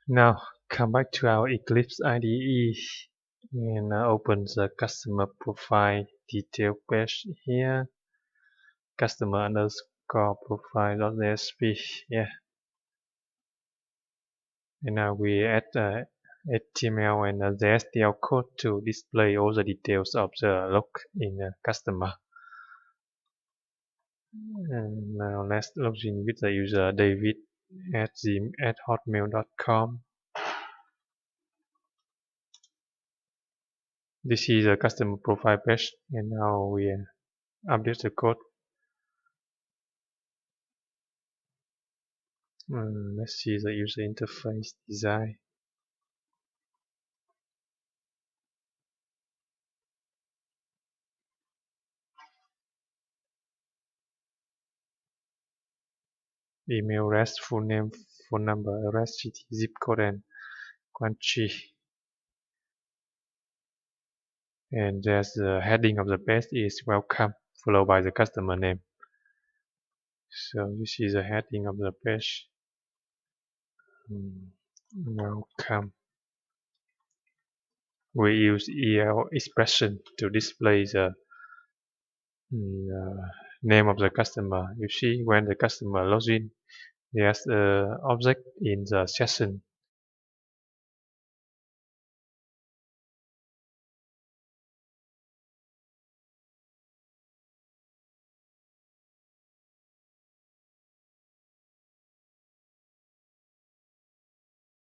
Now come back to our Eclipse IDE and open the customer profile detail page here. Customer underscore profile.jsp. Yeah. And now we add HTML and the STL code to display all the details of the login customer. And now let's log in with the user David at hotmail.com. This is the customer profile page, and now we update the code. Let's see the user interface design. Email address, full name, phone number, address, city, zip code, and country. And there's the heading of the page is welcome, followed by the customer name. So this is the heading of the page. Welcome. We use EL expression to display the name of the customer. You see, when the customer logs in, there's an object in the session